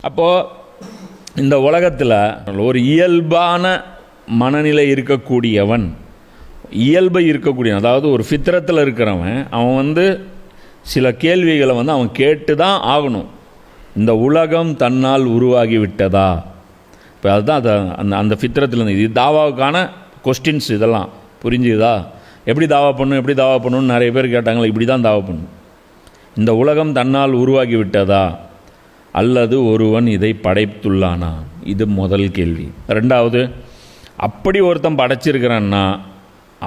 அப்போது இந்த உலகத்தில் ஒரு இயல்பான மனநிலை இருக்கக்கூடியவன், இயல்பை இருக்கக்கூடியவன், அதாவது ஒரு ஃபித்ரத்தில் இருக்கிறவன், அவன் சில கேள்விகளை அவன் கேட்டு தான் ஆகணும். இந்த உலகம் தன்னால் உருவாகி விட்டதா? இப்போ அதுதான் அந்த ஃபித்ரத்தில் இது தாவாவுக்கான கொஸ்டின்ஸ். இதெல்லாம் புரிஞ்சுதா? எப்படி தாவா பண்ணணும்னு நிறைய பேர் கேட்டாங்களே, இப்படி தான் தாவா பண்ணணும். இந்த உலகம் தன்னால் உருவாகி விட்டதா அல்லது ஒருவன் இதை படைத்துள்ளானா? இது முதல் கேள்வி. ரெண்டாவது, அப்படி ஒருத்தன் படைச்சிருக்கிறான்னா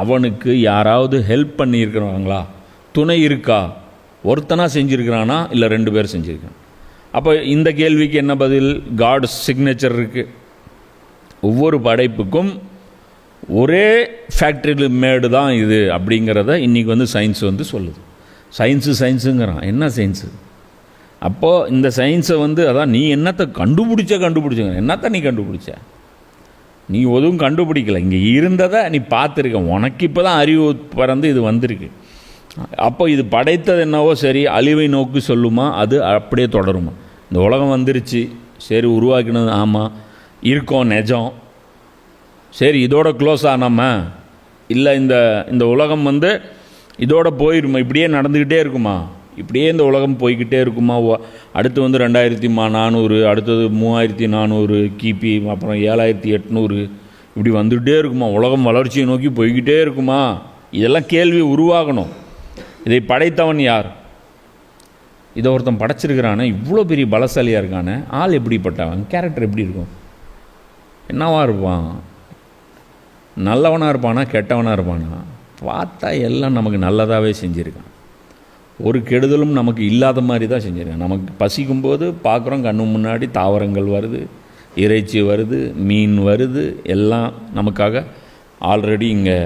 அவனுக்கு யாராவது ஹெல்ப் பண்ணியிருக்கிறாங்களா? துணை இருக்கா? ஒருத்தனாக செஞ்சுருக்கிறானா இல்லை 2 பேர் செஞ்சுருக்கான்? அப்போ இந்த கேள்விக்கு என்ன பதில்? காட் சிக்னேச்சர் இருக்குது. ஒவ்வொரு படைப்புக்கும் ஒரே ஃபேக்ட்ரி மேடு தான் இது அப்படிங்கிறத இன்றைக்கி சயின்ஸ் சொல்லுது. சயின்ஸுங்கிறான். என்ன சயின்ஸு? அப்போது இந்த சயின்ஸை அதான் நீ என்னத்தை கண்டுபிடிச்ச என்னத்தை நீ கண்டுபிடிச்ச? நீ எதுவும் கண்டுபிடிக்கல, இங்கே இருந்ததை நீ பார்த்துருக்க. உனக்கு இப்போ தான் அறிவு பிறந்து இது வந்திருக்கு. அப்போ இது படைத்தது என்னவோ சரி, அழிவை நோக்கி சொல்லுமா? அது அப்படியே தொடருமா? இந்த உலகம் வந்துருச்சு, சரி உருவாக்கினது, ஆமாம் இருக்கோம், நிஜம், சரி இதோட க்ளோஸ் ஆனாம? இல்லை இந்த உலகம் இதோட போயிருமா? இப்படியே நடந்துக்கிட்டே இருக்குமா? இப்படியே இந்த உலகம் போய்கிட்டே இருக்குமா? அடுத்து 2400, அடுத்தது 3400 கிபி, அப்புறம் 7800, இப்படி வந்துக்கிட்டே இருக்குமா? உலகம் வளர்ச்சியை நோக்கி போய்கிட்டே இருக்குமா? இதெல்லாம் கேள்வி உருவாகணும். இதை படைத்தவன் யார்? இதை ஒருத்தன் படைச்சிருக்கிறானே, இவ்வளோ பெரிய பலசாலியாக இருக்கானே, ஆள் எப்படிப்பட்டவன்? கேரக்டர் எப்படி இருக்கும்? என்னவாக இருப்பான்? நல்லவனாக இருப்பானா கெட்டவனாக இருப்பானா? பார்த்தா எல்லாம் நமக்கு நல்லதாகவே செஞ்சுருக்கான். ஒரு கெடுதலும் நமக்கு இல்லாத மாதிரி தான் செஞ்சுருக்கான். நமக்கு பசிக்கும்போது பார்க்குறோம், கண்ணு முன்னாடி தாவரங்கள் வருது, இறைச்சி வருது, மீன் வருது, எல்லாம் நமக்காக ஆல்ரெடி இங்கே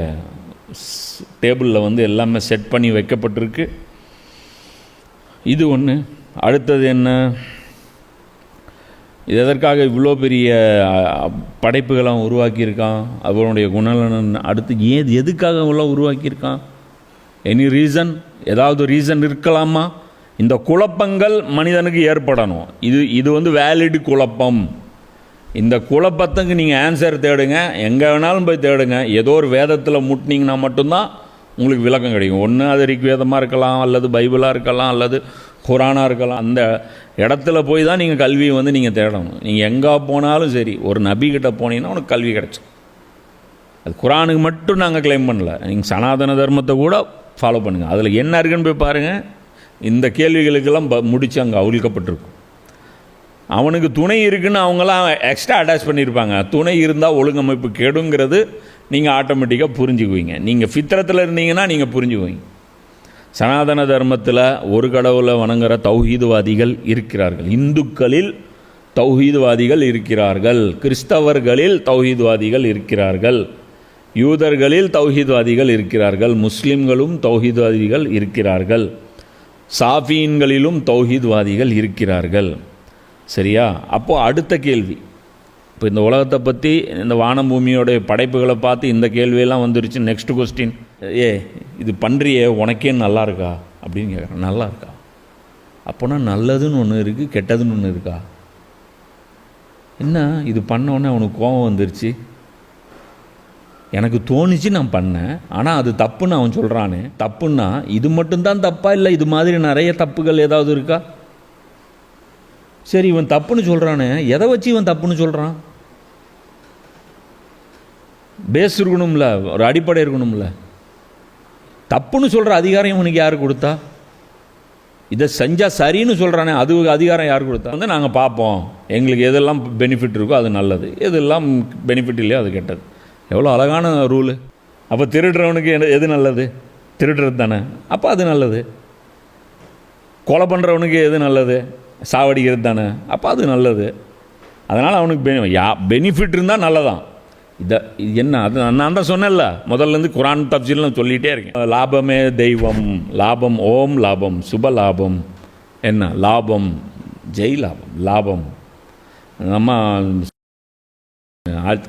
டேபிளில் எல்லாமே செட் பண்ணி வைக்கப்பட்டிருக்கு. இது ஒன்று. அடுத்தது என்ன? இது எதற்காக இவ்வளோ பெரிய படைப்புகளை அவன் உருவாக்கியிருக்கான்? அவனுடைய குணநலன். அடுத்து எதுக்காக இவ்வளோ உருவாக்கியிருக்கான்? Any reason? ஏதாவது ரீசன் இருக்கலாமா? இந்த குழப்பங்கள் மனிதனுக்கு ஏற்படணும். இது வேலிட் குழப்பம். இந்த குழப்பத்துக்கு நீங்கள் ஆன்சர் தேடுங்க, எங்கே வேணாலும் போய் தேடுங்க. ஏதோ ஒரு வேதத்தில் முட்டினீங்கன்னா மட்டும்தான் உங்களுக்கு விளக்கம் கிடைக்கும். ஒன்று அது ரிக்வேதமாக இருக்கலாம், அல்லது பைபிளாக இருக்கலாம், அல்லது குரானாக இருக்கலாம். அந்த இடத்துல போய் தான் நீங்கள் கல்வியை நீங்கள் தேடணும். நீங்கள் எங்கே போனாலும் சரி, ஒரு நபிக்கிட்ட போனீங்கன்னா உனக்கு கல்வி கிடச்சிடும். அது குரானுக்கு மட்டும் நாங்கள் கிளைம் பண்ணல. நீங்கள் சனாதன தர்மத்தை கூட ஃபாலோ பண்ணுங்கள். அதில் என்ன இருக்குன்னு போய் பாருங்கள். இந்த கேள்விகளுக்கெல்லாம் முடித்து அங்கே அவிழ்க்கப்பட்டிருக்கும். அவனுக்கு துணை இருக்குன்னு அவங்களாம் எக்ஸ்ட்ரா அட்டாச் பண்ணியிருப்பாங்க. துணை இருந்தால் ஒழுங்கமைப்பு கெடுங்கிறது நீங்கள் ஆட்டோமேட்டிக்காக புரிஞ்சுக்குவீங்க. நீங்கள் ஃபித்ரத்தில் இருந்தீங்கன்னா நீங்கள் புரிஞ்சுக்குவீங்க. சனாதன தர்மத்தில் ஒரு கடவுளை வணங்குகிற தௌஹீதுவாதிகள் இருக்கிறார்கள். இந்துக்களில் தௌஹீதுவாதிகள் இருக்கிறார்கள், கிறிஸ்தவர்களில் தௌஹீதுவாதிகள் இருக்கிறார்கள், யூதர்களில் தௌஹீதுவாதிகள் இருக்கிறார்கள், முஸ்லிம்களும் தௌஹீதுவாதிகள் இருக்கிறார்கள், சாஃபீன்களிலும் தௌஹீதுவாதிகள் இருக்கிறார்கள். சரியா? அப்போது அடுத்த கேள்வி, இப்போ இந்த உலகத்தை பற்றி, இந்த வானம் பூமியோடைய படைப்புகளை பார்த்து இந்த கேள்வியெல்லாம் வந்துருச்சு. நெக்ஸ்ட் கொஸ்டின், இது பண்ணுறியே உனக்கே நல்லா இருக்கா அப்படின்னு கேட்குறேன். நல்லா இருக்கா? அப்போனா நல்லதுன்னு ஒன்று இருக்குது, கெட்டதுன்னு ஒன்று இருக்கா? என்ன இது பண்ணோன்னே அவனுக்கு கோபம் வந்துருச்சு? எனக்கு தோணுச்சு, நான் பண்ணேன், ஆனால் அது தப்புன்னு அவன் சொல்கிறானே. தப்புன்னா இது மட்டும்தான் தப்பா, இல்லை இது மாதிரி நிறைய தப்புகள் ஏதாவது இருக்கா? சரி, இவன் தப்புன்னு சொல்கிறானே, எதை வச்சு இவன் தப்புன்னு சொல்கிறான்? பேஸ் இருக்கணும்ல, ஒரு அடிப்படை இருக்கணும்ல. தப்புன்னு சொல்கிற அதிகாரம் இவனுக்கு யார் கொடுத்தா? இதை செஞ்சால் சரின்னு சொல்கிறானே, அது அதிகாரம் யார் கொடுத்தா? நாங்கள் பார்ப்போம், எங்களுக்கு எதெல்லாம் பெனிஃபிட் இருக்கோ அது நல்லது, எதெல்லாம் பெனிஃபிட் இல்லையோ அது கெட்டது. எவ்வளோ அழகான ரூலு. அப்போ திருடுறவனுக்கு எது நல்லது? திருடுறது தானே, அப்போ அது நல்லது. கொலை பண்ணுறவனுக்கு எது நல்லது? சாவடிக்கிறது தானே, அப்போ அது நல்லது. அதனால் அவனுக்கு பெனிஃபிட் இருந்தால் நல்லதான். இது என்ன? அது நான் தான் சொன்னேன்ல, முதல்லேருந்து குரான் தப்சீல்லாம் சொல்லிகிட்டே இருக்கேன். லாபமே தெய்வம், லாபம் ஓம் லாபம், சுப லாபம், என்ன லாபம், ஜெய் லாபம். லாபம் நம்ம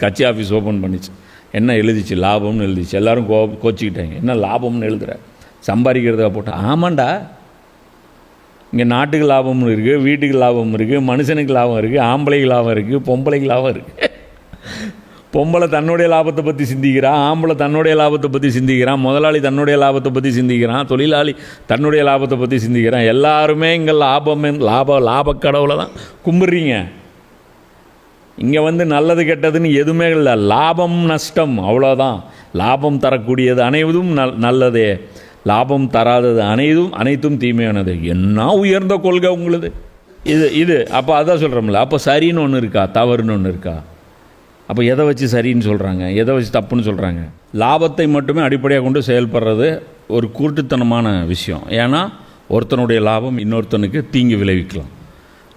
கட்சி ஆஃபீஸ் ஓப்பன் பண்ணிச்சு, என்ன எழுதிச்சு? லாபம்னு எழுதிச்சு. எல்லோரும் கோச்சிக்கிட்டாங்க, என்ன லாபம்னு எழுதுகிற, சம்பாதிக்கிறத போட்டு. ஆமாண்டா, இங்கே நாட்டுக்கு லாபம் இருக்குது, வீட்டுக்கு லாபம் இருக்குது, மனுஷனுக்கு லாபம் இருக்குது, ஆம்பளைக்கு லாபம் இருக்குது, பொம்பளைக்கு லாபம் இருக்குது. பொம்பளை தன்னுடைய லாபத்தை பற்றி சிந்திக்கிறான், ஆம்பளை தன்னுடைய லாபத்தை பற்றி சிந்திக்கிறான், முதலாளி தன்னுடைய லாபத்தை பற்றி சிந்திக்கிறான், தொழிலாளி தன்னுடைய லாபத்தை பற்றி சிந்திக்கிறான். எல்லாருமே இங்கே லாப கடவுளை தான் கும்பிட்றீங்க. இங்கே வந்து நல்லது கெட்டதுன்னு எதுவுமே இல்லை, லாபம் நஷ்டம் அவ்வளோதான். லாபம் தரக்கூடியது அனைவதும் நல்லதே, லாபம் தராதது அனைத்தும் தீமையானது. என்ன உயர்ந்த கொள்கை உங்களுது இது. அப்போ அதான் சொல்கிறோம்ல, அப்போ சரின்னு ஒன்று இருக்கா, தவறுன்னு ஒன்று இருக்கா? அப்போ எதை வச்சு சரின்னு சொல்கிறாங்க, எதை வச்சு தப்புன்னு சொல்கிறாங்க? லாபத்தை மட்டுமே அடிப்படையாக கொண்டு செயல்படுறது ஒரு கூட்டுத்தனமான விஷயம். ஏன்னா ஒருத்தனுடைய லாபம் இன்னொருத்தனுக்கு தீங்கு விளைவிக்கலாம்.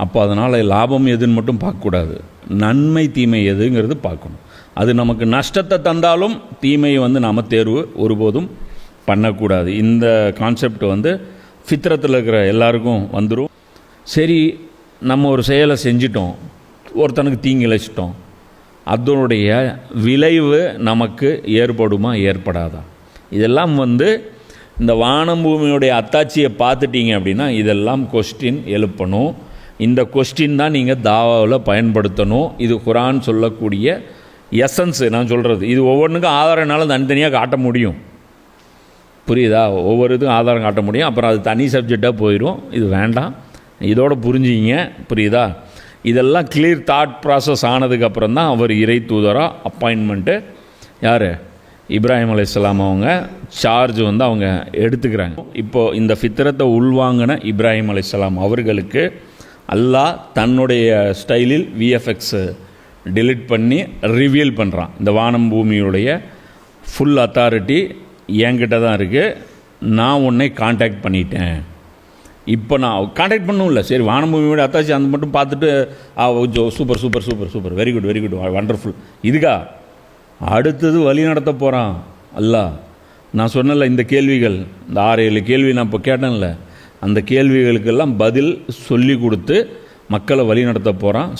அப்போ அதனால் லாபம் எதுன்னு மட்டும் பார்க்கக்கூடாது, நன்மை தீமை எதுங்கிறது பார்க்கணும். அது நமக்கு நஷ்டத்தை தந்தாலும் தீமையை வந்து நாம் தேர்வு ஒருபோதும் பண்ணக்கூடாது. இந்த கான்செப்ட் வந்து ஃபித்ரத்தில் இருக்கிற எல்லாருக்கும் வந்துடும். சரி, நம்ம ஒரு செயலை செஞ்சிட்டோம், ஒருத்தனுக்கு தீங்கு இழைச்சிட்டோம், அதனுடைய விளைவு நமக்கு ஏற்படுமா ஏற்படாதா? இதெல்லாம் வந்து இந்த வானம் பூமியுடைய அத்தாட்சியை பார்த்துட்டீங்க அப்படின்னா இதெல்லாம் கொஸ்டின் எழுப்பணும். இந்த கொஸ்டின் தான் நீங்கள் தாவாவில் பயன்படுத்தணும். இது குரான் சொல்லக்கூடிய எசன்ஸு. நான் சொல்கிறது இது ஒவ்வொன்றுக்கும் ஆதாரனாலும் தனித்தனியாக காட்ட முடியும், புரியுதா? ஒவ்வொரு இதுக்கும் ஆதாரம் காட்ட முடியும். அப்புறம் அது தனி சப்ஜெக்டாக போயிடும். இது வேண்டாம், இதோட புரிஞ்சிங்க, புரியுதா? இதெல்லாம் கிளியர் தாட் ப்ராசஸ் ஆனதுக்கப்புறம் தான் அவர் இறை தூதராக அப்பாயின்மெண்ட்டு யார், இப்ராஹிம் அலைஹிஸ்ஸலாம் அவங்க சார்ஜ் வந்து அவங்க எடுத்துக்கிறாங்க. இப்போது இந்த ஃபித்ரத்தை உள்வாங்கின இப்ராஹிம் அலைஹிஸ்ஸலாம் அவர்களுக்கு அல்லாஹ் தன்னுடைய ஸ்டைலில் விஎஃப்எக்ஸ் டெலிட் பண்ணி ரிவீல் பண்ணுறான். இந்த வானம் பூமியுடைய ஃபுல் அத்தாரிட்டி என்கிட்ட தான் இருக்குது, நான் உன்னை கான்டாக்ட் பண்ணிட்டேன். இப்போ நான் கான்டாக்ட் பண்ணவும் இல்லை, சரி வானம் பூமியோட அத்தாச்சி அந்த மட்டும் பார்த்துட்டு super super super super very good wonderful. இதுக்கா அடுத்தது வழி நடத்த போகிறான் அல்லாஹ். நான் சொன்னல இந்த கேள்விகள், இந்த 6-7 கேள்வி நான் இப்போ கேட்டேன்ல, அந்த கேள்விகளுக்கெல்லாம் பதில் சொல்லி கொடுத்து மக்களை வழி நடத்த போகிறான்.